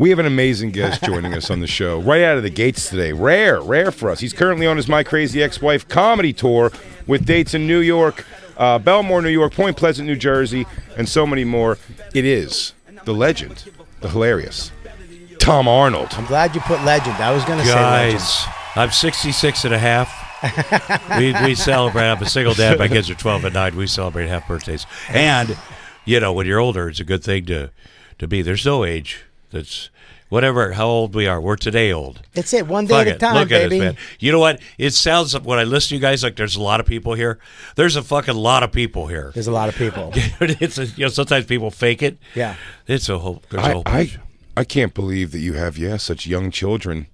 We have an amazing guest joining us on the show right out of the gates today. Rare for us. He's currently on his My Crazy Ex-Wife comedy tour with dates in New York, Belmore, New York, Point Pleasant, New Jersey, and so many more. It is the legend, the hilarious Tom Arnold. I'm glad you put legend. I was going to say legend. Guys, I'm 66 and a half. we celebrate. I'm a single dad. My kids are 12 and 9. We celebrate half birthdays. And, when you're older, it's a good thing to be. There's no age. That's whatever, how old we are. We're today old. That's it. One day at a time, Look baby. at us, man. You know what? It sounds, when I listen to you guys, like there's a lot of people here. There's a fucking lot of people here. There's a lot of people. Sometimes people fake it. Yeah. There's a whole bunch. I can't believe that you have, such young children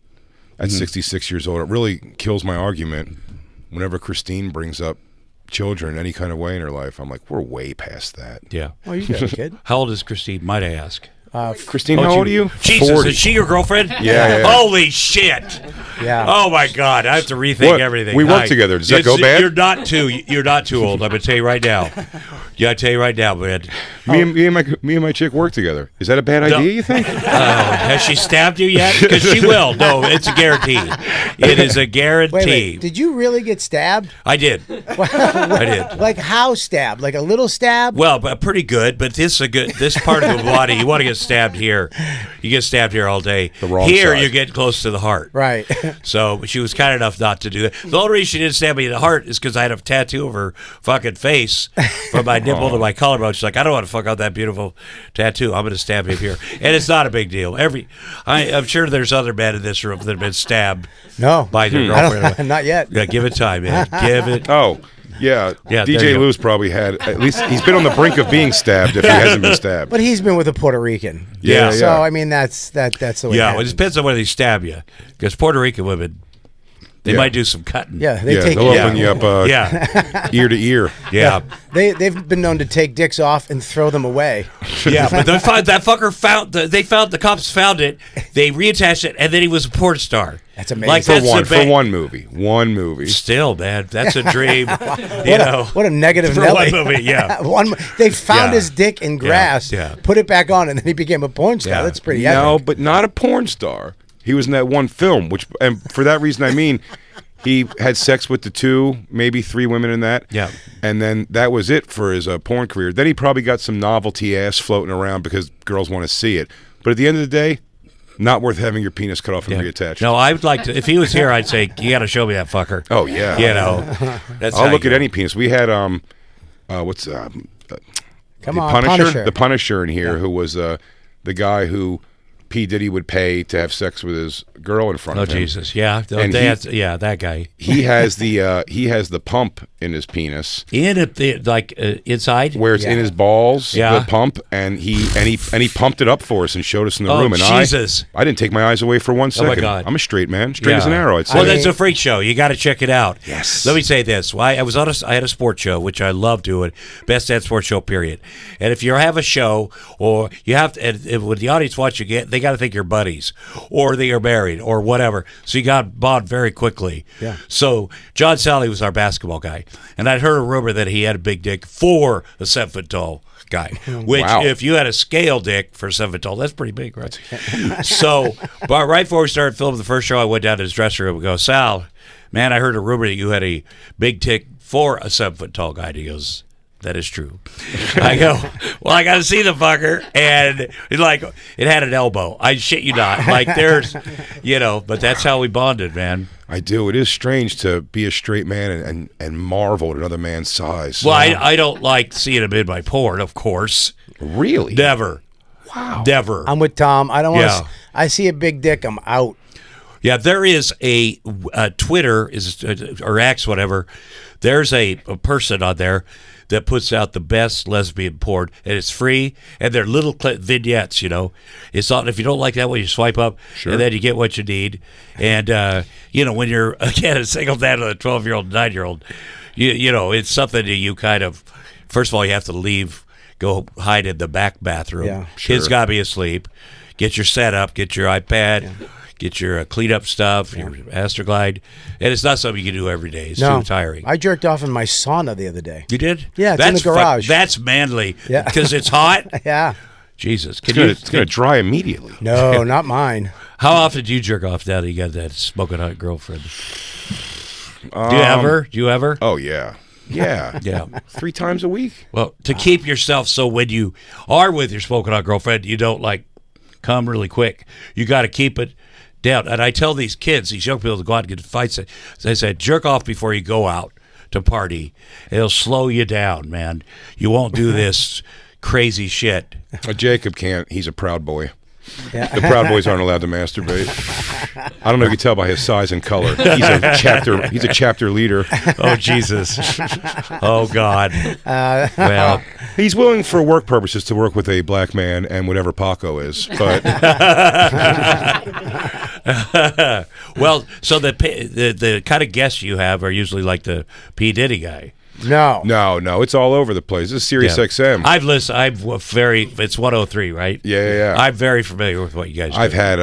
at 66 years old. It really kills my argument whenever Christine brings up children any kind of way in her life. I'm like, we're way past that. Yeah. Oh, you got a kid. How old is Christine, might I ask? Christine, how old are you? Jesus, 40. is she your girlfriend? Yeah. Holy shit. Yeah. Oh, my God. I have to rethink everything. We work together. Does that go bad? You're not too old. I'm going to tell you right now. Yeah, I tell you right now, man. Me and my chick work together. Is that a bad idea, you think? Has she stabbed you yet? Because she will. No, it's a guarantee. It is a guarantee. Wait. Did you really get stabbed? I did. I did. Like how stabbed? Like a little stab? Well, but pretty good. But this part of the body, you want to get stabbed here. You get stabbed here all day. The wrong here, side. you get close to the heart. Right. So she was kind enough not to do that. The only reason she didn't stab me in the heart is because I had a tattoo of her fucking face from my nipple to my collarbone. She's like, I don't want to fuck out that beautiful tattoo. I'm going to stab him here. And it's not a big deal. I'm sure there's other men in this room that have been stabbed by their girlfriend. Not yet. Yeah, give it time, man. Give it. Oh, yeah. Yeah, there you DJ go. Lou's probably had, at least he's been on the brink of being stabbed if he hasn't been stabbed. But he's been with a Puerto Rican. Yeah. So, I mean, that's the way it Yeah, happens. it depends on whether they stab you. Because Puerto Rican women, they might do some cutting. Yeah, they take they'll open you up ear to ear. Yeah. They've been known to take dicks off and throw them away. Yeah, but that fucker the cops found it, they reattached it, and then he was a porn star. That's amazing. Like, For one movie. One movie. Still, man, that's a dream. What a negative for Nelly. one movie, yeah. They found his dick in grass, yeah. put it back on, and then he became a porn star. Yeah. That's pretty No, epic. but not a porn star. He was in that one film, and for that reason, I mean, he had sex with the 2, maybe 3 women in that. Yeah. And then that was it for his porn career. Then he probably got some novelty ass floating around because girls want to see it. But at the end of the day, not worth having your penis cut off and reattached. No, I would like to. If he was here, I'd say, you got to show me that fucker. Oh, yeah. That's I'll look at any penis. We had, Come on, Punisher. The Punisher in here, who was the guy who P. Diddy would pay to have sex with his girl in front of him. Oh, Jesus. Yeah. And that guy. He has the pump in his penis. Inside? Where it's in his balls, Yeah. the pump, and he pumped it up for us and showed us in the room. And Jesus. I didn't take my eyes away for 1 second. my God. I'm a straight man, straight as an arrow, I'd say. Well, that's a freak show. You got to check it out. Yes. Let me say this. Well, I had a sports show, which I love doing. Best Dad Sports Show, period. And if you have a show, or you have to, and when the audience watch you, they got to think you're buddies, or they are married, or whatever. So you got bond very quickly. Yeah. So John Sally was our basketball guy, and I'd heard a rumor that he had a big dick for a 7-foot-tall guy. Which, if you had a scale dick for a 7-foot-tall, that's pretty big, right? So, but right before we started filming the first show, I went down to his dressing room and go, Sal, man, I heard a rumor that you had a big dick for a 7-foot-tall guy. And he goes, that is true. I go, well, I got to see the fucker. And it's like, it had an elbow. I shit you not. Like, there's, but that's how we bonded, man. I do. It is strange to be a straight man and marvel at another man's size. Well, I don't like seeing him in my porn, of course. Really? Never. Wow. Never. I'm with Tom. I don't want to. I see a big dick, I'm out. Yeah, there is a Twitter or X, whatever. There's a person on there that puts out the best lesbian porn, and it's free, and they're little vignettes, It's not, if you don't like that one, you swipe up, and then you get what you need. And, when you're, again, a single dad with a 12-year-old, 9-year-old, it's something that you kind of, first of all, you have to leave, go hide in the back bathroom. Yeah, Kids got to be asleep. Get your setup, get your iPad, get your clean up stuff, your Astroglide. And it's not something you can do every day. It's too tiring. I jerked off in my sauna the other day. You did? Yeah, it's in the garage. That's manly. Yeah. Because it's hot. Yeah. Jesus. It's going to dry immediately. No, not mine. How often do you jerk off now that you got that smoking hot girlfriend? Do you ever? Oh, yeah. Yeah. Yeah. 3 times a week. Well, to keep yourself so when you are with your smoking hot girlfriend, you don't like come really quick. You got to keep it down. And I tell these kids, these young people to go out and get in fights. They said, jerk off before you go out to party. It'll slow you down, man. You won't do this crazy shit. Jacob can't. He's a proud boy. Yeah. The Proud Boys aren't allowed to masturbate. I don't know if you can tell by his size and color. He's a chapter leader. Oh, Jesus. Oh, God. Well, he's willing for work purposes to work with a black man and whatever Paco is, but well, so the kind of guests you have are usually like the P. Diddy guy. No, it's all over the place. This is Sirius XM. I've listened. It's 103, right? Yeah. I'm very familiar with what you guys do. I've had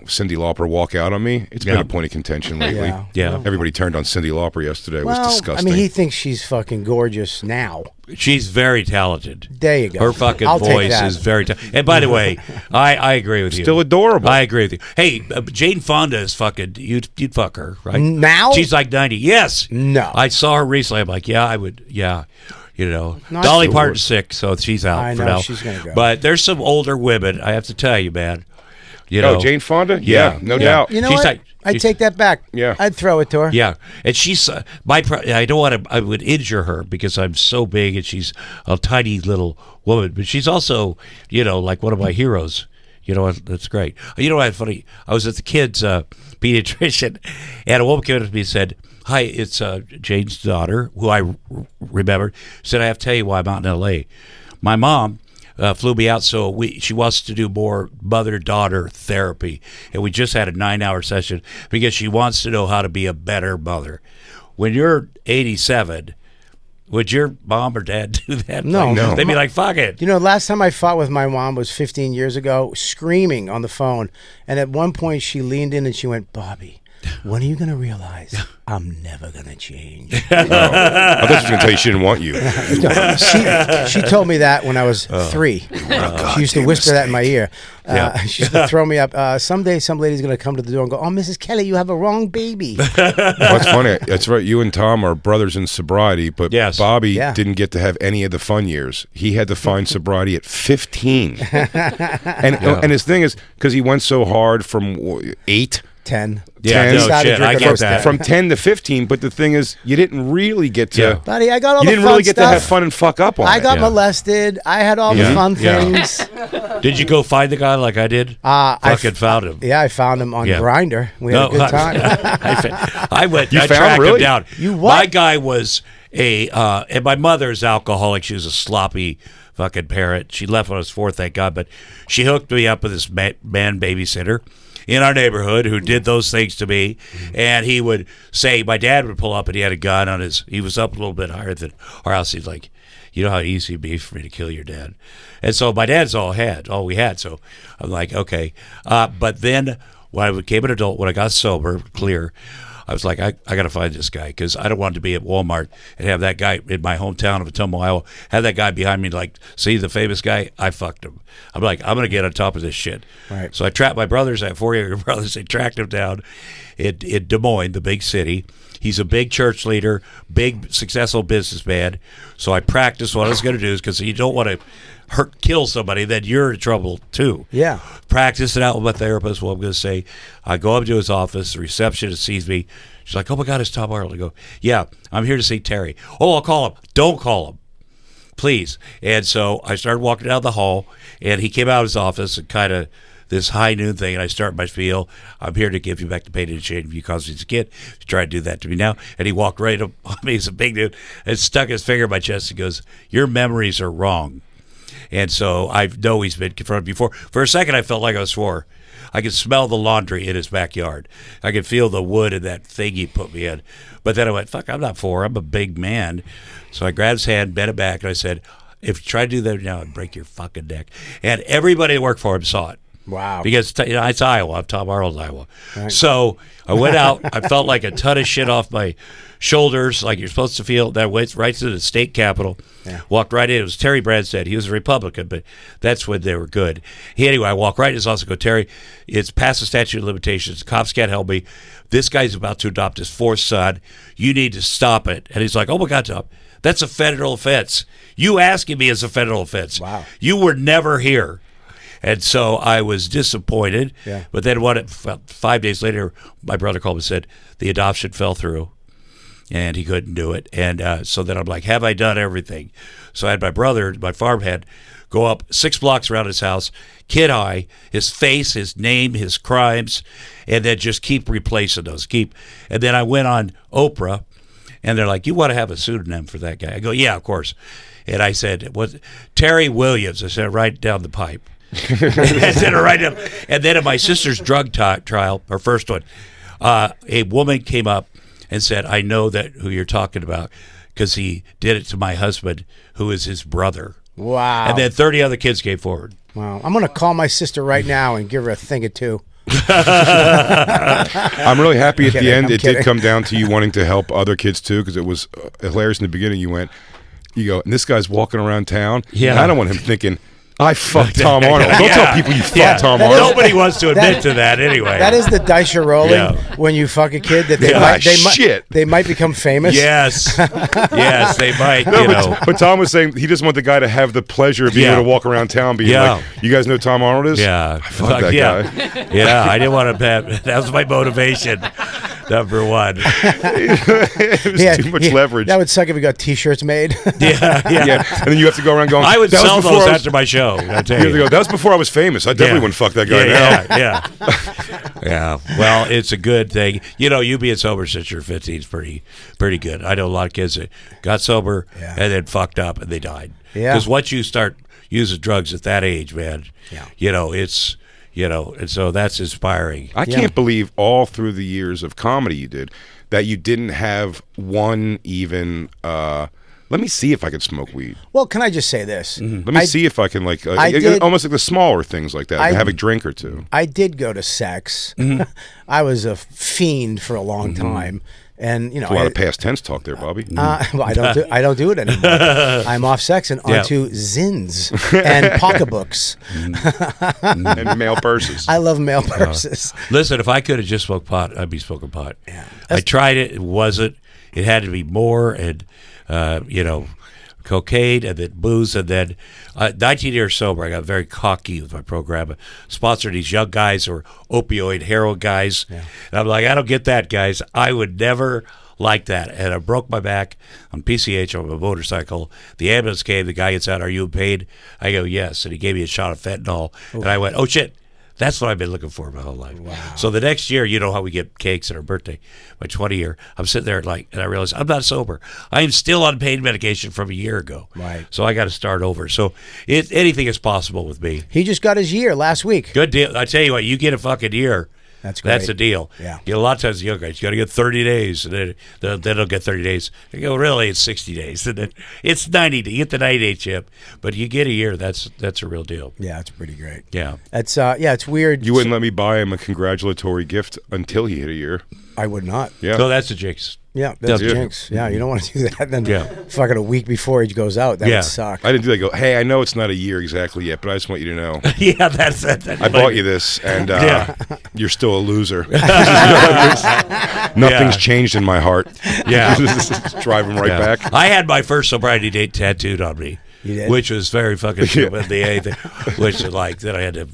Cyndi Lauper walk out on me. It's been a point of contention lately. Yeah. Everybody turned on Cyndi Lauper yesterday. It was disgusting. I mean, he thinks she's fucking gorgeous now. She's very talented. There you go. Her fucking voice is very talented. And by the way, I agree with you. Still adorable. I agree with you. Hey, Jane Fonda is fucking, you'd fuck her, right? Now? She's like 90. Yes. No. I saw her recently. I'm like, yeah, I would, yeah. You know, Not Dolly sure. Parton's sick, so she's out I for know, now. she's gonna go. But there's some older women, I have to tell you, man. You know, Jane Fonda? Yeah. No doubt. You know She's what? like- I take that back. Yeah. I'd throw it to her. Yeah, and she's I don't want to. I would injure her because I'm so big and she's a tiny little woman. But she's also, you know, like one of my heroes. You know, that's great. You know what? Funny. I was at the kids' pediatrician, and a woman came up to me and said, "Hi, it's Jane's daughter, who I remembered." Said, "I have to tell you why I'm out in L.A. My mom." Flew me out, so she wants to do more mother-daughter therapy, and we just had a 9-hour session because she wants to know how to be a better mother. When you're 87, would your mom or dad do that? No. No. They'd be like, "Fuck it." You know, last time I fought with my mom was 15 years ago, screaming on the phone. And at one point, she leaned in and she went, "Bobby, when are you going to realize I'm never going to change?" I thought she was going to tell you she didn't want you. She told me that when I was 3. She used to whisper that in my ear. She used to throw me up. Someday some lady's going to come to the door and go, "Oh, Mrs. Kelly, you have a wrong baby." That's funny. That's right. You and Tom are brothers in sobriety, but Yes. Bobby Yeah. didn't get to have any of the fun years. He had to find sobriety at 15. And his thing is, because he went so hard from 8 10. Yeah, 10, no Started shit. I drinking get first that. from 10 to 15, but the thing is, you didn't really get to. Yeah. Buddy, I got all You the didn't fun really get stuff. to have fun and fuck up on I it. got Yeah. molested. I had all Yeah. the fun Yeah. things. Did you go find the guy like I did? Fucking found him. Yeah, I found him on Yeah. Grindr. We had a good time. I went. You I found tracked really? him down. You what? My guy was and my mother's alcoholic. She was a sloppy fucking parent. She left when I was 4, thank God. But she hooked me up with this man babysitter in our neighborhood who did those things to me. And he would say, my dad would pull up and he had a gun on he was up a little bit higher than our house. He's like, "You know how easy it'd be for me to kill your dad." And so my dad's all we had. So I'm like, okay. But then when I became an adult, when I got sober, clear, I was like, I got to find this guy because I don't want to be at Walmart and have that guy in my hometown of Ottumwa, Iowa, have that guy behind me like, "See the famous guy? I fucked him." I'm like, I'm going to get on top of this shit. Right. So I tracked my brothers. I have 4 younger brothers. They tracked him down in Des Moines, the big city. He's a big church leader, big successful businessman. So I practiced what I was going to do because you don't want to kill somebody, then you're in trouble too. Yeah. Practice it out with my therapist. What I'm going to say, I go up to his office. The receptionist sees me. She's like, "Oh my God, it's Tom Arnold." I go, "Yeah, I'm here to see Terry." "Oh, I'll call him." "Don't call him, please." And so I started walking down the hall, and he came out of his office and kind of this high noon thing, and I start my spiel. "I'm here to give you back the pain and shame you caused as a kid. You try to do that to me now." And he walked right up on me. He's a big dude and stuck his finger in my chest and goes, "Your memories are wrong." And so I know he's been confronted before. For a second, I felt like I was 4. I could smell the laundry in his backyard. I could feel the wood in that thing he put me in. But then I went, fuck, I'm not 4. I'm a big man. So I grabbed his hand, bent it back, and I said, "If you try to do that now, I'd break your fucking neck." And everybody that worked for him saw it. Wow. Because it's Iowa. I'm Tom Arnold, Iowa. Right. So I went out. I felt like a ton of shit off my shoulders, like you're supposed to feel. That went right to the state capitol. Yeah. Walked right in. It was Terry Branstad. He was a Republican, but that's when they were good. Anyway, I walked right in his office and go, Terry, it's past the statute of limitations. Cops can't help me. This guy's about to adopt his fourth son. You need to stop it. And he's like, oh, my God, Tom, that's a federal offense. You asking me is a federal offense. Wow. You were never here. And so I was disappointed. Yeah. But then 5 days later, my brother called and said the adoption fell through and he couldn't do it. And so then I'm like, have I done everything? So I had my brother, my farmhand, go up 6 blocks around his house, kid high, his face, his name, his crimes, and then just keep replacing those. And then I went on Oprah, and they're like, you want to have a pseudonym for that guy? I go, yeah, of course. And I said, what? Terry Williams. I said, right down the pipe. I said, right down. And then at my sister's drug trial, her first one, a woman came up and said, I know who you're talking about because he did it to my husband, who is his brother. Wow. And then 30 other kids came forward. Wow. I'm going to call my sister right now and give her a thing or two. I'm really happy at the end it did come down to you wanting to help other kids too, because it was hilarious in the beginning. You go, and this guy's walking around town. Yeah. And I don't want him thinking, I fucked Tom Arnold. Don't tell people you fucked Tom Arnold. Nobody wants to admit to that anyway. That is the dice you're rolling when you fuck a kid that they might become famous. Yes. Yes, they might. But Tom was saying he doesn't want the guy to have the pleasure of being able to walk around town being like, you guys know who Tom Arnold is? Yeah. I fucked that guy. Yeah, I didn't want to bet. That was my motivation. Number one. It was too much leverage. That would suck if we got T-shirts made. Yeah. And then you have to go around going, I would sell those after my show. I tell you. Go, that was before I was famous. I definitely wouldn't fuck that guy now. Yeah. Well, it's a good thing. You being sober since you're 15 is pretty good. I know a lot of kids that got sober and then fucked up and they died. Yeah. Because once you start using drugs at that age, man, it's... and so that's inspiring. I can't believe all through the years of comedy you did that you didn't have one even, let me see if I can smoke weed. Well, can I just say this? Mm-hmm. Let me see if I can, almost like the smaller things like that, have a drink or two. I did go to sex. Mm-hmm. I was a fiend for a long time. And a lot of past tense talk there, Bobby. Well, I don't do it anymore. I'm off sex and onto zins and pocketbooks and mail purses. I love mail purses. Listen, if I could have just smoked pot, I'd be smoking pot. Yeah. I tried it. It wasn't. It had to be more, and cocaine, and then booze, and then 19 years sober. I got very cocky with my program. I sponsored these young guys who are opioid heroin guys. Yeah. And I'm like, I don't get that, guys. I would never like that. And I broke my back on PCH on a motorcycle. The ambulance came. The guy gets out, are you in pain? I go, yes. And he gave me a shot of fentanyl. Ooh. And I went, oh, shit. That's what I've been looking for my whole life. Wow. So the next year, you know how we get cakes at our birthday, my 20 year, I'm sitting there and I realize I'm not sober. I am still on pain medication from a year ago. Right. So I got to start over. So anything is possible with me. He just got his year last week. Good deal. I tell you what, you get a fucking year. That's great. That's the deal. Yeah. A lot of times the young guys, you got to get 30 days, and then they'll get 30 days. They go, really, it's 60 days. And then it's 90 to get the 90-day chip, but you get a year. That's a real deal. Yeah, it's pretty great. Yeah. It's weird. You wouldn't let me buy him a congratulatory gift until he hit a year. I would not. Yeah. So that's a jinx. Yeah, that's a jinx. Yeah, you don't want to do that. Then fucking a week before he goes out, that would suck. I didn't do that. Go, hey, I know it's not a year exactly yet, but I just want you to know. Yeah, that's it. I bought you this, and you're still a loser. Nothing's changed in my heart. Yeah. Just drive him right back. I had my first sobriety date tattooed on me. Which was very fucking stupid. Which like that I had to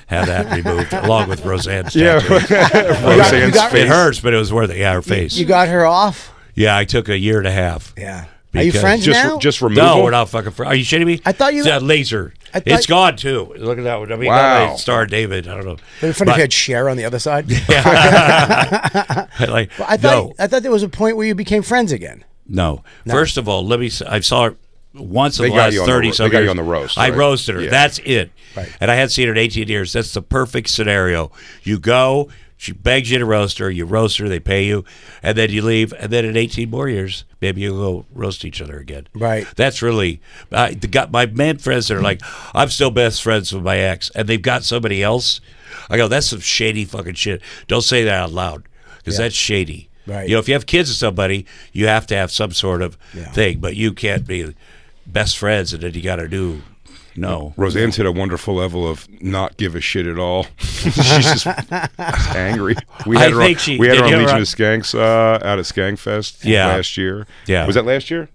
have that removed along with Roseanne St. Roseanne's face. It hurts, but it was worth it. Yeah, her face. You got her off? Yeah, I took a year and a half. Yeah. Are you friends now? Just removal? No, we're not fucking friends. Are you shitting me? I thought you... It's laser. It's gone, too. Look at that one. I mean, wow. Star David. I don't know. It'd be funny if you had Cher on the other side. Yeah. I thought there was a point where you became friends again. No. First of all, I saw her once in the last 30 some years. They got you on the roast. I roasted her. Yeah. That's it. Right. And I hadn't seen her in 18 years. That's the perfect scenario. You go, She begs you to roast her. You roast her. They pay you, and then you leave. And then in 18 more years, maybe you'll go roast each other again. Right. That's really my man friends that are like, I'm still best friends with my ex, and they've got somebody else. I go, that's some shady fucking shit. Don't say that out loud, because that's shady. Right. You know, if you have kids with somebody, you have to have some sort of thing, but you can't be best friends and then you got to do. No. Roseanne's hit a wonderful level of not give a shit at all. She's just angry. We had her on Legion of Skanks out at Skankfest last year. Yeah. Was that last year?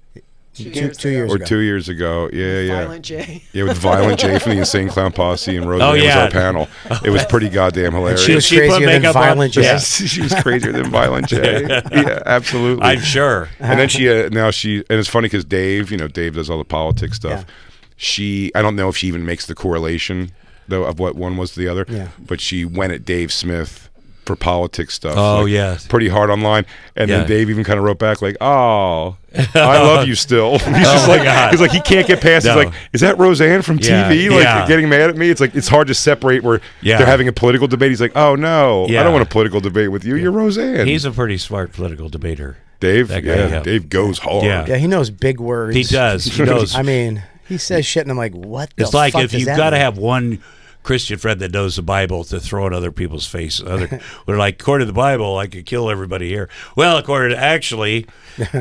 2 years ago. Or 2 years ago. Yeah. Violent Jay. Yeah, with Violent Jay from the Insane Clown Posse, and Roseanne was our panel. It was pretty goddamn hilarious. She was crazier than Violent Jay. Yes, she was crazier than Violent Jay. Yeah, absolutely. I'm sure. And then and it's funny because Dave does all the politics stuff. Yeah. I don't know if she even makes the correlation though of what one was to the other. Yeah. But she went at Dave Smith for politics stuff. Oh, yeah. Pretty hard online. And then Dave even kind of wrote back like, oh, I love you still. He's just he's like, he can't get past it. He's like, is that Roseanne from TV? Like, getting mad at me? It's like, it's hard to separate where they're having a political debate. He's like, oh, no, I don't want a political debate with you. You're Roseanne. He's a pretty smart political debater. Dave? Dave goes hard. Yeah, he knows big words. He does. He knows. I mean, he says shit, and I'm like, what the fuck? It's like if you've got to have one Christian friend that knows the Bible to throw in other people's faces. We're like, according to the Bible, I could kill everybody here. Well, according to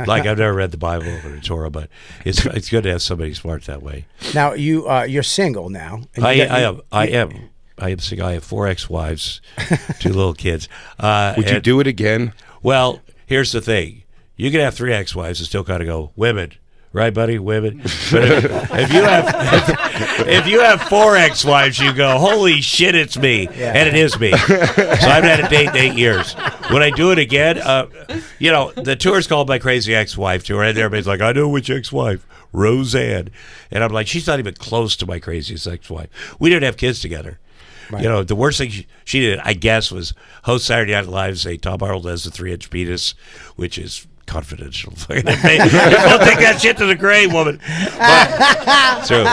like I've never read the Bible or the Torah, but it's good to have somebody smart that way. Now you're single now. I am single. I have 4 ex-wives, 2 little kids. Would you do it again? Well, here's the thing: you can have 3 ex-wives and still kind of go women. Right, buddy? Women. But if you have 4 ex-wives, you go, holy shit, it's me. Yeah. And it is me. So I've had a date in 8 years. When I do it again, the tour's called My Crazy Ex-Wife Tour, and everybody's like, I know which ex-wife, Roseanne. And I'm like, she's not even close to my craziest ex-wife. We didn't have kids together. Right. The worst thing she did, I guess, was host Saturday Night Live and say, Tom Arnold has a 3-inch penis, which is confidential. Don't take that shit to the grave, woman. But, so,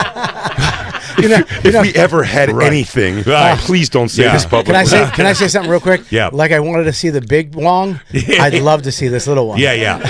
if we ever had anything, please don't say this publicly. Can I say something real quick? Yeah. Like I wanted to see the big wong. I'd love to see this little one. Yeah.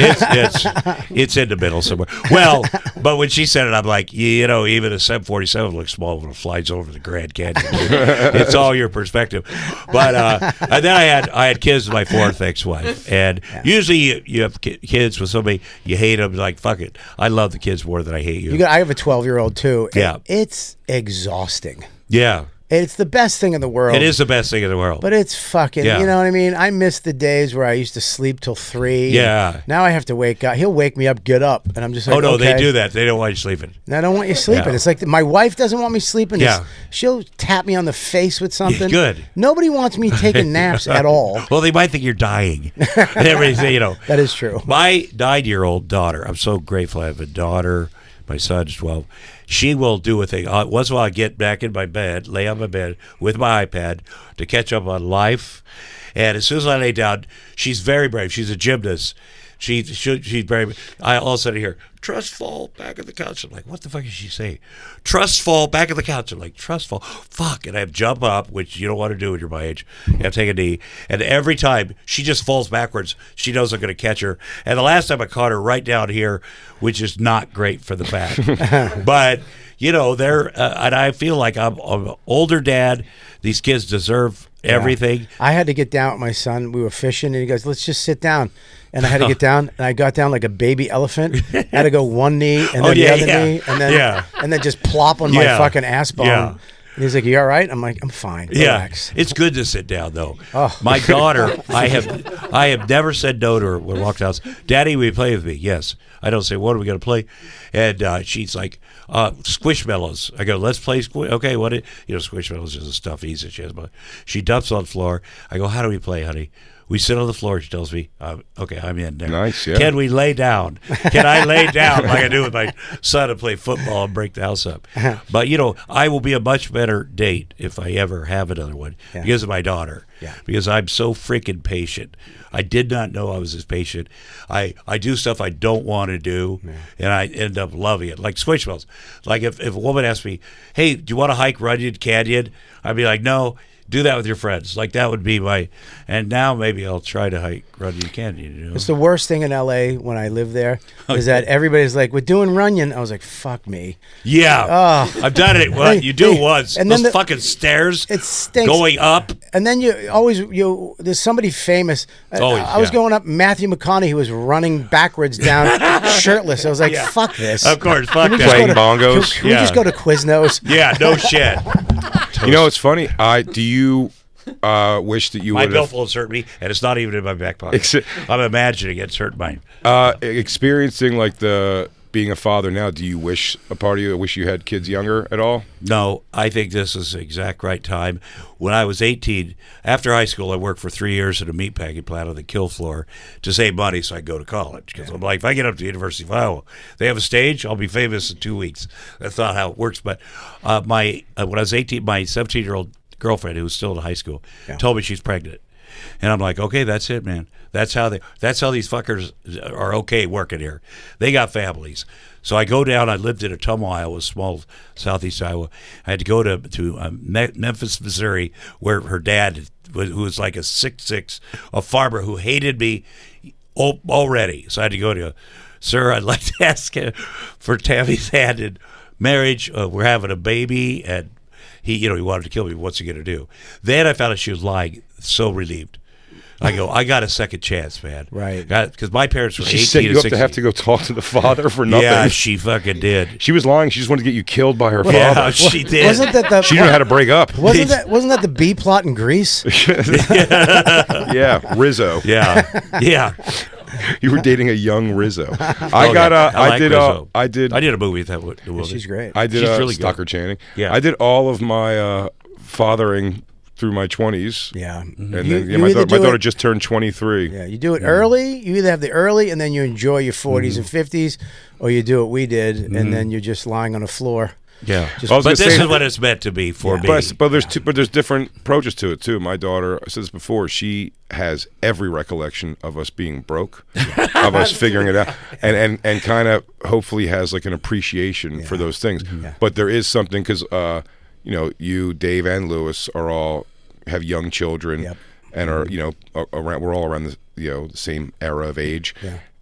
It's in the middle somewhere. Well, but when she said it, I'm like, even a 747 looks small when it flies over the Grand Canyon. It's all your perspective. But and then I had kids with my 4th ex-wife, and usually you have kids with somebody you hate them, like fuck it. I love the kids more than I hate you. I have a 12-year-old too. Yeah, it's exhausting. Yeah. It's the best thing in the world. It is the best thing in the world. But it's fucking, you know what I mean? I miss the days where I used to sleep till 3. Yeah. Now I have to wake up. He'll wake me up, get up. And I'm just like, oh, no, okay. They do that. They don't want you sleeping. I don't want you sleeping. Yeah. It's like my wife doesn't want me sleeping. Yeah. She'll tap me on the face with something. Good. Nobody wants me taking naps at all. Well, they might think you're dying. And everything, That is true. My 9-year-old daughter, I'm so grateful I have a daughter. My son's 12. She will do a thing. Once in a while, I get back in my bed, lay on my bed with my iPad to catch up on life. And as soon as I lay down, she's very brave. She's a gymnast. She's very. I all of a sudden hear, trust fall back of the couch. I'm like, what the fuck is she saying? Trust fall back of the couch. I'm like, trust fall. Fuck. And I have jump up, which you don't want to do when you're my age. You have to take a knee. And every time she just falls backwards, she knows I'm going to catch her. And the last time I caught her right down here, which is not great for the back. But, they're, and I feel like I'm an older dad. These kids deserve everything. I had to get down with my son. We were fishing, and he goes, let's just sit down. And I had to get down, and I got down like a baby elephant. I had to go one knee, and then the other knee, and then just plop on my fucking ass bone. Yeah. And he's like, you all right? I'm like, I'm fine. Relax. It's good to sit down, though. Oh. My daughter, I have never said no to her when I walked out. Daddy, will you play with me? Yes. I don't say, what are we going to play? And she's like, Squishmallows. I go, let's play okay, Squishmallows is a stuffed easy. She dumps on the floor. I go, how do we play, honey? We sit on the floor. She tells me, okay, I'm in there. Nice, yeah. Can we lay down? Can I lay down like I do with my son and play football and break the house up? But, I will be a much better date if I ever have another one because of my daughter. Yeah. Because I'm so freaking patient. I did not know I was this patient. I do stuff I don't want to do, and I end up loving it. Like Squishmallows. Like if a woman asks me, hey, do you want to hike Runyon Canyon? I'd be like, no. do that with your friends. Like that would be my. And now maybe I'll try to hike Runyon Canyon. You know? It's the worst thing in LA when I lived there is that everybody's like, "We're doing Runyon." I was like, "Fuck me." Yeah, I've done it. Well, you do it once, and those fucking stairs. It stinks. Going up, and then there's somebody famous. I was going up. Matthew McConaughey was running backwards down, shirtless. I was like, "Fuck this." Of course, fuck that. Playing bongos. Can we just go to Quiznos? Yeah, no shit. You know, it's funny. Do you wish that you would? My billfold's hurt me, and it's not even in my back pocket. I'm imagining it's hurt mine. Experiencing like being a father now, do you wish a part of you wish you had kids younger at all? No, I think this is the exact right time. When I was 18, after high school, I worked for 3 years at a meatpacking plant on the kill floor to save money so I could go to college. Because I'm like, if I get up to the University of Iowa, they have a stage, I'll be famous in 2 weeks. That's not how it works. But when I was 18, my 17-year-old girlfriend, who was still in high school, told me she's pregnant. And I'm like, okay, that's it, man. That's how these fuckers are okay working here. They got families. So I go down. I lived in Ottumwa, Iowa, small southeast Iowa. I had to go to Memphis, Missouri, where her dad, who was like a 6'6", a farmer who hated me already. So I had to go to, sir, I'd like to ask for Tammy's hand in marriage. We're having a baby, and he wanted to kill me. What's he going to do? Then I found out she was lying. So relieved. I go, I got a second chance, man. Right. Because my parents were 18 She said you have to go talk to the father for nothing. Yeah, she fucking did. She was lying. She just wanted to get you killed by her father. Yeah, she did. Wasn't that she didn't know how to break up. Wasn't that the B plot in Greece? Yeah, Rizzo. Yeah. You were dating a young Rizzo. I did a movie with that woman. She's great. I did She's really Stockard good. Channing. Yeah. I did all of my fathering through my 20s. Yeah. And then my daughter just turned 23. Yeah, you do it early. You either have the early and then you enjoy your 40s and 50s, or you do what we did and then you're just lying on the floor. Yeah, but this is what it's meant to be for me. But there's different approaches to it too. My daughter, I said this before, she has every recollection of us being broke, of us figuring it out, and kind of hopefully has like an appreciation for those things. Yeah. But there is something because you, Dave, and Lewis have young children and are around. We're all around the same era of age,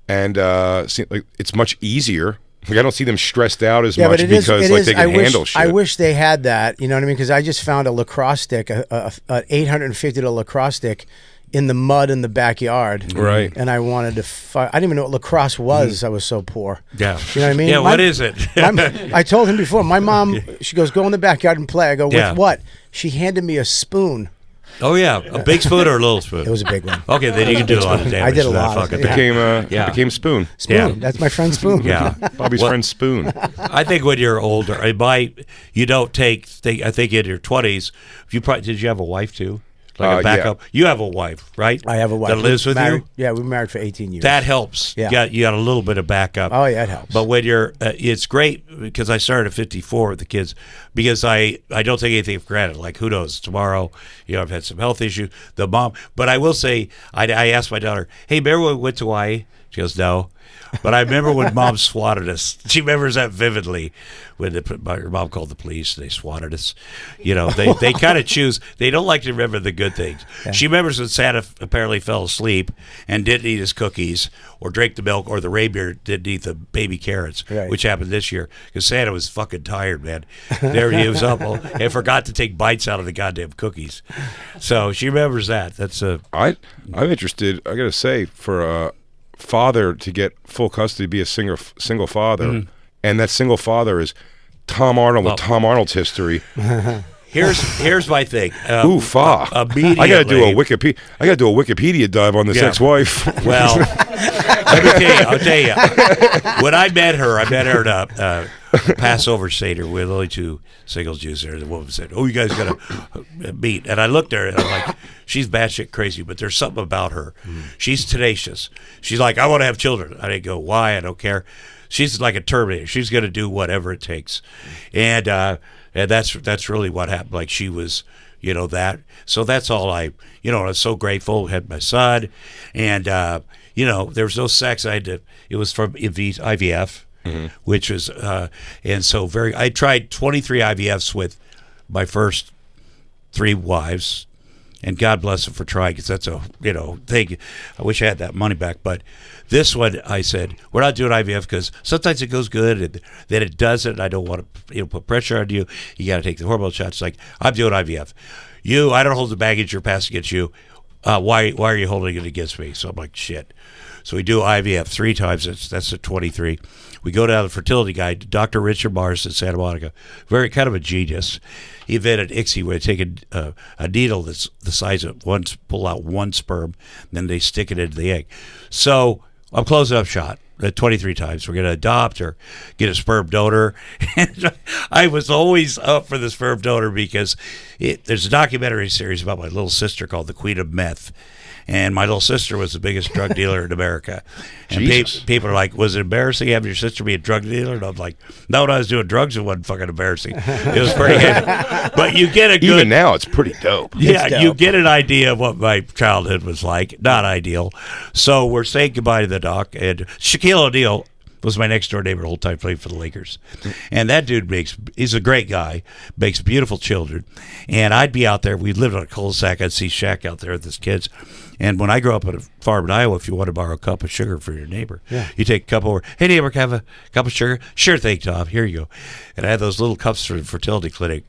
and it's much easier. Like I don't see them stressed out as much because they can handle shit. I wish they had that. You know what I mean? Because I just found a lacrosse stick, an $850 lacrosse stick, in the mud in the backyard. Right. And I wanted to I didn't even know what lacrosse was. I was so poor. Yeah. You know what I mean? Yeah. What is it? I told him before. My mom, she goes, "Go in the backyard and play." I go, "With what?" She handed me a spoon. Oh yeah, a big spoon or a little spoon? It was a big one. Okay, then you can do a lot of damage. I did a lot. It became Spoon. Spoon. Yeah. That's my friend Spoon. Yeah, Bobby's friend Spoon. I think when you're older, you don't take. I think in your 20s, did you have a wife too? Like a backup. Yeah. You have a wife, right? I have a wife that lives with you. Yeah, we were married for 18 years. That helps. Yeah. You got a little bit of backup. Oh yeah, it helps. But when you're, it's great because I started at 54 with the kids because I don't take anything for granted. Like who knows, tomorrow, I've had some health issues. The mom, but I will say, I asked my daughter, "Hey, remember when we went to Hawaii?" She goes, "No." But I remember when Mom swatted us. She remembers that vividly. When her mom called the police, they swatted us. They kind of choose. They don't like to remember the good things. Yeah. She remembers when Santa apparently fell asleep and didn't eat his cookies or drank the milk, or the reindeer didn't eat the baby carrots, which happened this year because Santa was fucking tired, man. There he was up and forgot to take bites out of the goddamn cookies. So she remembers that. That's I'm interested. I gotta say, for a father to get full custody, be a single father, and that single father is Tom Arnold with Tom Arnold's history. Here's my thing. I gotta do a Wikipedia dive on this ex-wife. Well, I'll tell you. When I met her at a Passover Seder with only two single Jews there. The woman said, "Oh, you guys gotta meet." And I looked at her and I'm like, she's batshit crazy, but there's something about her. She's tenacious. She's like, "I want to have children." I didn't go, "Why?" I don't care. She's like a Terminator. She's gonna do whatever it takes, and that's really what happened. Like she was, that. So that's all I was so grateful. Had my son, and there was no sex. It was from IVF. Which was and so I tried 23 IVFs with my first 3 wives, and God bless him for trying, because that's a thing. I wish I had that money back, but this one I said we're not doing IVF because sometimes it goes good and then it doesn't. And I don't want to put pressure on you. You got to take the hormone shots. Like, I'm doing IVF. I don't hold the baggage you're passing against you. Why are you holding it against me? So I'm like, shit. So we do IVF 3 times. That's a 23. We go down to the fertility guy, Dr. Richard Mars in Santa Monica. Very kind of a genius. He invented ICSI, where they take a needle that's the size of pull out 1 sperm, and then they stick it into the egg. So I'm closing up shot 23 times. We're going to adopt or get a sperm donor. And I was always up for the sperm donor because there's a documentary series about my little sister called The Queen of Meth. And my little sister was the biggest drug dealer in America. And people are like, was it embarrassing having your sister be a drug dealer? And I'm like, no, when I was doing drugs, it wasn't fucking embarrassing. It was pretty good. But you get a good... Even now, it's pretty dope. Yeah, dope. You get an idea of what my childhood was like. Not ideal. So we're saying goodbye to the doc. And Shaquille O'Neal was my next door neighbor the whole time, playing for the Lakers. And that dude he's a great guy, makes beautiful children. And I'd be out there. We lived on a cul-de-sac. I'd see Shaq out there with his kids. And when I grew up at a farm in Iowa, if you want to borrow a cup of sugar for your neighbor, you take a cup over. Hey, neighbor, can I have a cup of sugar? Sure thing, Tom. Here you go. And I had those little cups for the fertility clinic.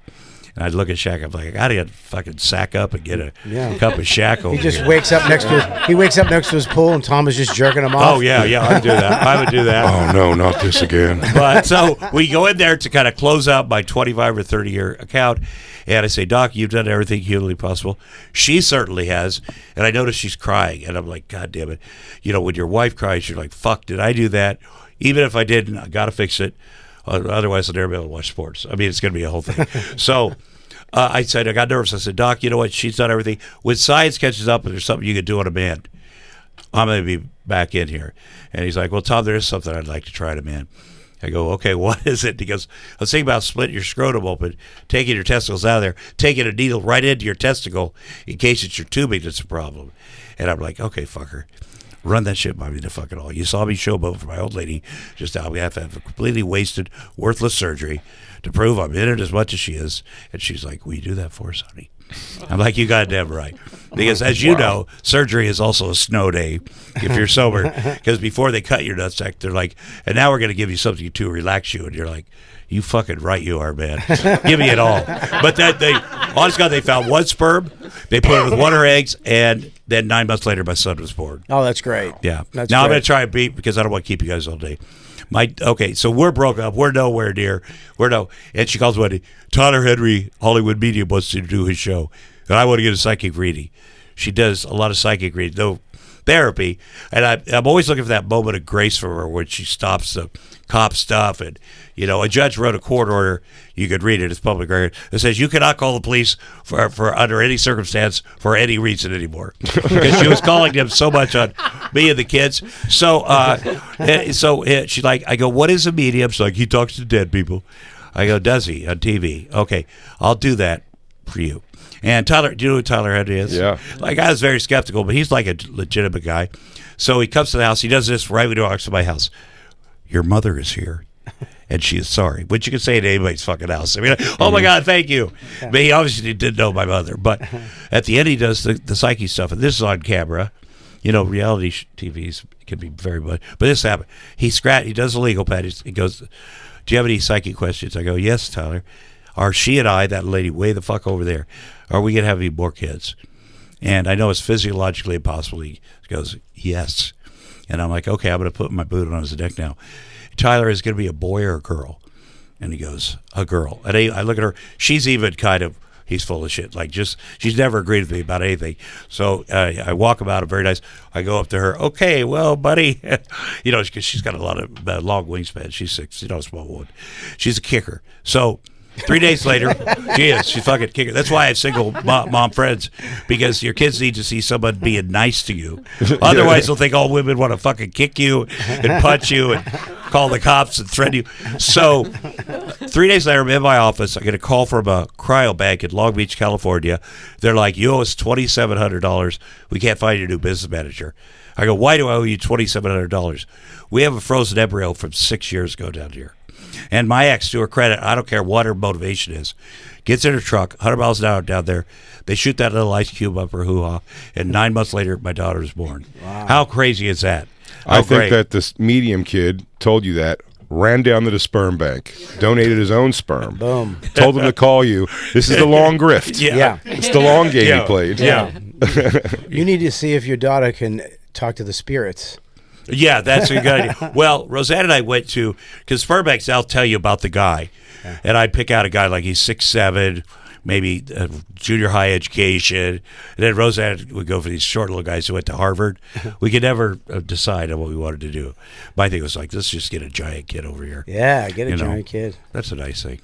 And I'd look at Shaq. I'm like, I gotta get fucking sack up and get a cup of Shaq over He just here. wakes up next to his pool, and Tom is just jerking him off. Oh yeah, I'd do that. I would do that. Oh no, not this again. But so we go in there to kind of close out my 25 or 30 year account, and I say, Doc, you've done everything humanly possible. She certainly has, and I notice she's crying, and I'm like, God damn it, when your wife cries, you're like, fuck, did I do that? Even if I didn't, I gotta fix it. Otherwise, I'll never be able to watch sports. I mean, it's going to be a whole thing. So I said, I got nervous. I said, Doc, you know what? She's done everything. When science catches up and there's something you could do on a man, I'm going to be back in here. And he's like, well, Tom, there is something I'd like to try on a man. I go, okay, what is it? He goes, let's think about splitting your scrotum open, taking your testicles out of there, taking a needle right into your testicle in case it's your tubing that's a problem. And I'm like, okay, fucker. Run that shit by me to fuck it all. You saw me showboat for my old lady just now. We have to have a completely wasted, worthless surgery to prove I'm in it as much as she is. And she's like, will you do that for us, honey? I'm like, you got damn right. Because as you know, surgery is also a snow day if you're sober. Because before they cut your nutsack, they're like, and now we're going to give you something to relax you. And you're like, you fucking right you are, man. Give me it all. But honest God, they found 1 sperm. They put it with 1 of her eggs, and then 9 months later, my son was born. Oh, that's great. Yeah. That's now great. I'm going to try and beat, because I don't want to keep you guys all day. Okay, so we're broke up. We're nowhere near. And she calls Wendy. Tyler Henry, Hollywood Media, wants to do his show, and I want to get a psychic reading. She does a lot of psychic reading, no therapy, and I'm always looking for that moment of grace from her when she stops the cop stuff. And a judge wrote a court order. You could read it. It's public record. It says you cannot call the police for under any circumstance for any reason anymore, because she was calling them so much on me and the kids. So she's like, I go, what is a medium? She's like, he talks to dead people. I go, does he on TV? Okay, I'll do that for you. And Tyler, do you know who Tyler Henry is? Yeah. Like, I was very skeptical, but he's like a legitimate guy. So he comes to the house. He does this right when he walks to my house. Your mother is here, and she is sorry. Which you can say to anybody's fucking house. I mean, oh my God, thank you. But he obviously didn't know my mother. But at the end, he does the psyche stuff, and this is on camera. Reality TVs can be very much. But this happened. He does a legal pad. He goes, do you have any psychic questions? I go, yes, Tyler. Are she and I, that lady way the fuck over there, are we going to have any more kids? And I know it's physiologically impossible. He goes, yes. And I'm like, okay, I'm going to put my boot on his neck now. Tyler, is going to be a boy or a girl? And he goes, a girl. And I look at her. She's even kind of, he's full of shit. Like, she's never agreed with me about anything. So I walk him out, very nice. I go up to her. Okay, well, buddy. Because she's got a lot of long wingspan. She's 6, small woman. She's a kicker. So 3 days later, she's fucking kicker. That's why I have single mom friends, because your kids need to see someone being nice to you. Otherwise, they'll think all women want to fucking kick you and punch you and call the cops and threaten you. So 3 days later, I'm in my office. I get a call from a cryo bank in Long Beach, California. They're like, you owe us $2,700. We can't find your new business manager. I go, why do I owe you $2,700? We have a frozen embryo from 6 years ago down here. And my ex, to her credit, I don't care what her motivation is, gets in her truck, 100 miles an hour down there. They shoot that little ice cube up her hoo-ha, and 9 months later, my daughter was born. Wow. How crazy is that? I think that this medium kid told you that, ran down to the sperm bank, donated his own sperm, boom, told him to call you. This is the long grift. Yeah. It's the long game he played. Yeah. You need to see if your daughter can talk to the spirits. Yeah, that's a good idea. Well, Roseanne and I went to, because sperm banks, I'll tell you about the guy. Yeah. And I'd pick out a guy like he's 6'7", maybe junior high education. And then Roseanne would go for these short little guys who went to Harvard. We could never decide on what we wanted to do. My thing was like, let's just get a giant kid over here. Yeah, get a giant kid. That's a nice thing.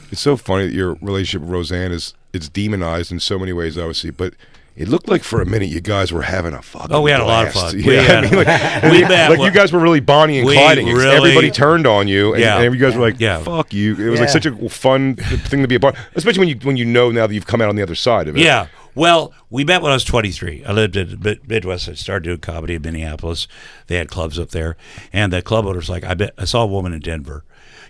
It's so funny that your relationship with Roseanne it's demonized in so many ways, obviously, but it looked like for a minute you guys were having a fucking we had blast. A lot of fun. Yeah, we met. You guys were really Bonnie and Clyding. Really, everybody turned on you, and you guys were like, "Fuck you!" It was like such a fun thing to be a part, especially when you know now that you've come out on the other side of it. Yeah. Well, we met when I was 23. I lived in the Midwest. I started doing comedy in Minneapolis. They had clubs up there, and the club owner was like, I saw a woman in Denver.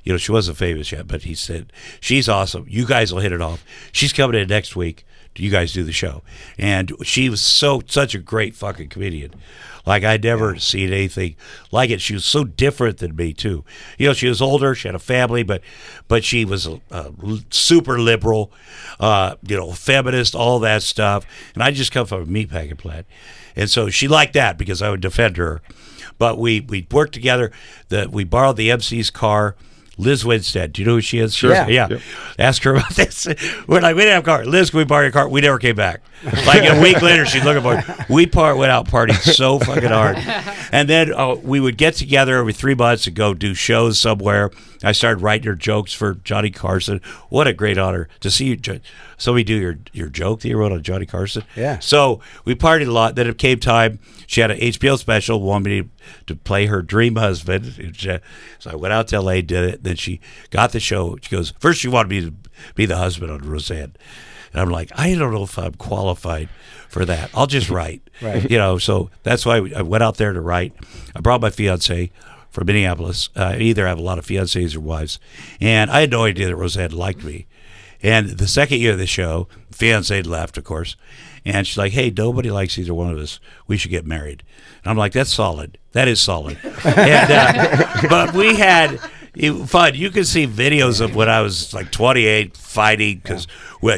You know, she wasn't famous yet, but he said, she's awesome. You guys will hit it off. She's coming in next week. You guys do the show. And she was such a great fucking comedian. Like, I'd never seen anything like it. She was so different than me, too. You know, she was older. She had a family, but she was super liberal, feminist, all that stuff. And I just come from a meatpacking plant. And so she liked that because I would defend her. But we worked together. We borrowed the MC's car. Liz Winstead, do you know who she is? Sure. Yeah. Yep. Ask her about this. We're like, we didn't have a car. Liz, can we borrow your car? We never came back. Like a week later, she's looking for it. We went out partying so fucking hard. And then we would get together every 3 months and go do shows somewhere. I started writing her jokes for Johnny Carson. What a great honor to see you. Somebody do your joke that you wrote on Johnny Carson. Yeah. So we partied a lot. Then it came time. She had an HBO special, wanted me to play her dream husband. So I went out to L.A., did it. Then she got the show. She goes, first she wanted me to be the husband on Roseanne. And I'm like, I don't know if I'm qualified for that. I'll just write. Right. You know, so that's why I went out there to write. I brought my fiance from Minneapolis. I either have a lot of fiancés or wives. And I had no idea that Roseanne liked me. And the second year of the show, fiancé left, of course. And she's like, hey, nobody likes either one of us. We should get married. And I'm like, that's solid. That is solid. And, but we had fun. You can see videos of when I was like 28 fighting because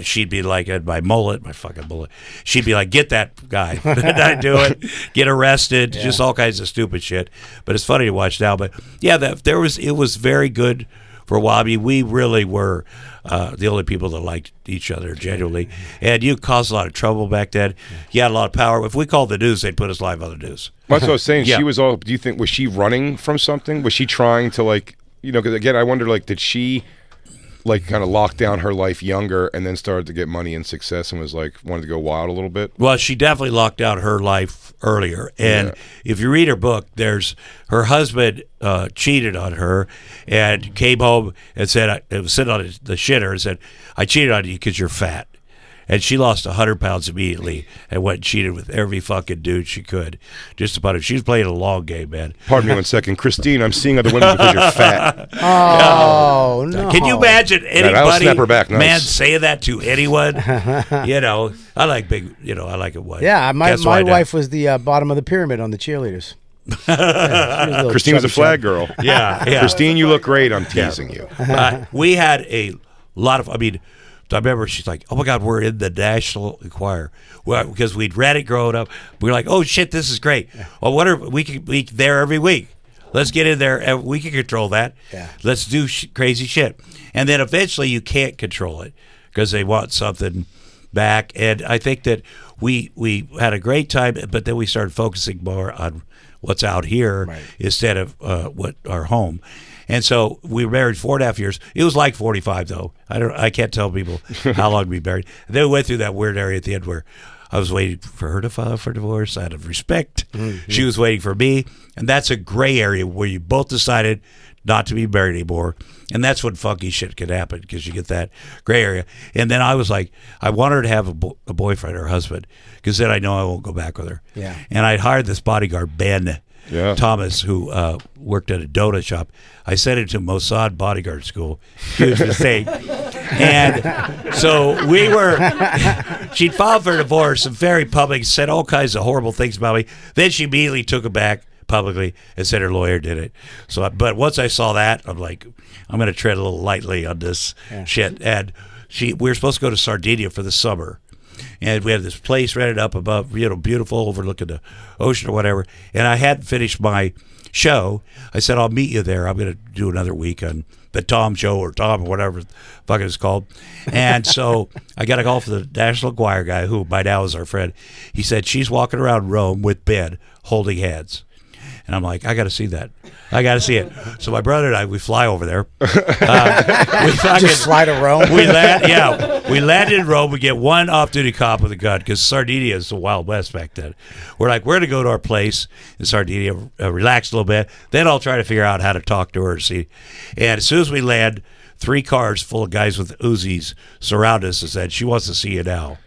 she'd be like, my fucking mullet. She'd be like, get that guy. And I'd do it, get arrested, just all kinds of stupid shit. But it's funny to watch now. But yeah, it was very good for a while. I mean, we really were the only people that liked each other genuinely. And you caused a lot of trouble back then. You had a lot of power. If we called the news, they'd put us live on the news. Well, that's what I was saying. She was all. Do you think was she running from something? Was she trying to because again, I wonder did she kind of lock down her life younger and then started to get money and success and was wanted to go wild a little bit? Well, she definitely locked down her life earlier. And if you read her book, her husband cheated on her and came home and said, it was sitting on the shitter and said, I cheated on you because you're fat. And she lost 100 pounds immediately and went and cheated with every fucking dude she could. Just about it. She was playing a long game, man. Pardon me 1 second. Christine, I'm seeing other women because you're fat. Oh, no. Can you imagine anybody, snap her back. Nice. Man, saying that to anyone? I like big, I like it white. Yeah, my wife was the bottom of the pyramid on the cheerleaders. Christine was a flag girl. Yeah. Christine, you look great. I'm teasing you. We had a lot of, I remember she's like, oh my God, we're in the National Enquirer. Well, because we'd read it growing up. We were like, oh shit, this is great. Well, we could be there every week. Let's get in there and we can control that. Yeah. Let's do crazy shit. And then eventually you can't control it because they want something back. And I think that we had a great time, but then we started focusing more on what's out here instead of what our home. And so we were married 4.5 years. It was like 45 though. I can't tell people how long we married. And then we went through that weird area at the end where I was waiting for her to file for divorce out of respect. Mm-hmm. She was waiting for me. And that's a gray area where you both decided not to be married anymore. And that's when funky shit can happen because you get that gray area. And then I was like, I want her to have a boyfriend or husband because then I know I won't go back with her. Yeah. And I hired this bodyguard, Ben Thomas, who worked at a donut shop. I sent him to Mossad bodyguard school. Huge mistake. And so she'd filed for divorce and very public, said all kinds of horrible things about me. Then she immediately took it back publicly and said her lawyer did it. So, but once I saw that, I'm like, I'm going to tread a little lightly on this shit. And we were supposed to go to Sardinia for the summer. And we had this place rented up above, beautiful, overlooking the ocean or whatever. And I hadn't finished my show. I said, I'll meet you there. I'm going to do another week on the Tom Show or Tom or whatever the fuck it's called. And so I got a call from the National Enquirer guy, who by now is our friend. He said, she's walking around Rome with Ben holding hands. And I'm like, I got to see that. I got to see it. So my brother and I, we fly over there. We just fly to Rome. We landed in Rome. We get one off-duty cop with a gun because Sardinia is the Wild West back then. We're like, we're going to go to our place in Sardinia, relax a little bit. Then I'll try to figure out how to talk to her. See, and as soon as we land, 3 cars full of guys with Uzis surround us and said, she wants to see you now.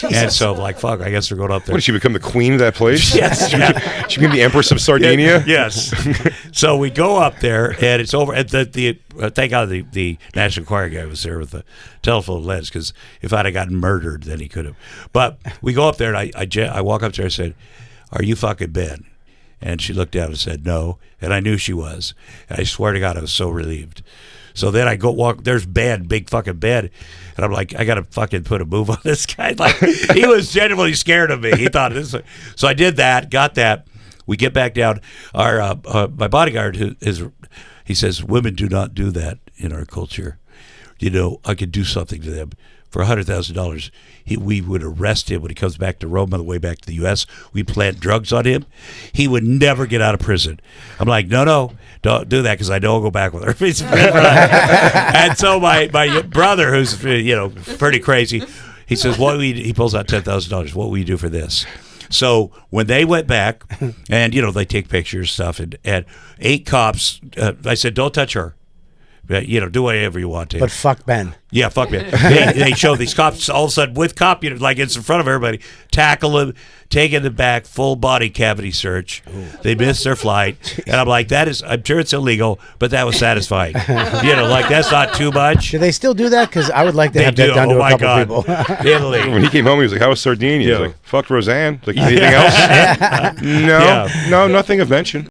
And so I'm like, fuck, I guess we're going up there. What, did she become the queen of that place? Yes. She became the Empress of Sardinia? Yes. So we go up there, and it's over. And thank God the National Enquirer guy was there with the telephone lens, because if I'd have gotten murdered, then he could have. But we go up there, and I walk up to her and said, are you fucking Ben? And she looked down and said, no. And I knew she was. And I swear to God, I was so relieved. So then I go walk, there's Ben, big fucking Ben. And I'm like, I got to fucking put a move on this guy. Like, he was genuinely scared of me. He thought this. So I did that, got that. We get back down. My bodyguard, he says, women do not do that in our culture. I could do something to them. For $100,000, we would arrest him when he comes back to Rome on the way back to the U.S. We plant drugs on him. He would never get out of prison. I'm like, no, don't do that, because I know I'll go back with her. And so my brother, who's pretty crazy, he says, he pulls out $10,000. What will you do for this? So when they went back, and they take pictures, stuff, and 8 cops, I said, don't touch her. Do whatever you want to. But fuck Ben. Yeah, fuck Ben. They show these cops all of a sudden with cop, like it's in front of everybody, tackle him, take him back, full body cavity search. Ooh. They missed their flight. And I'm like, I'm sure it's illegal, but that was satisfying. Like that's not too much. Do they still do that? Because I would like to have that done to a couple people. Italy. When he came home, he was like, how was Sardinia? He was like, fuck Roseanne. Like, anything else? No, nothing of mention.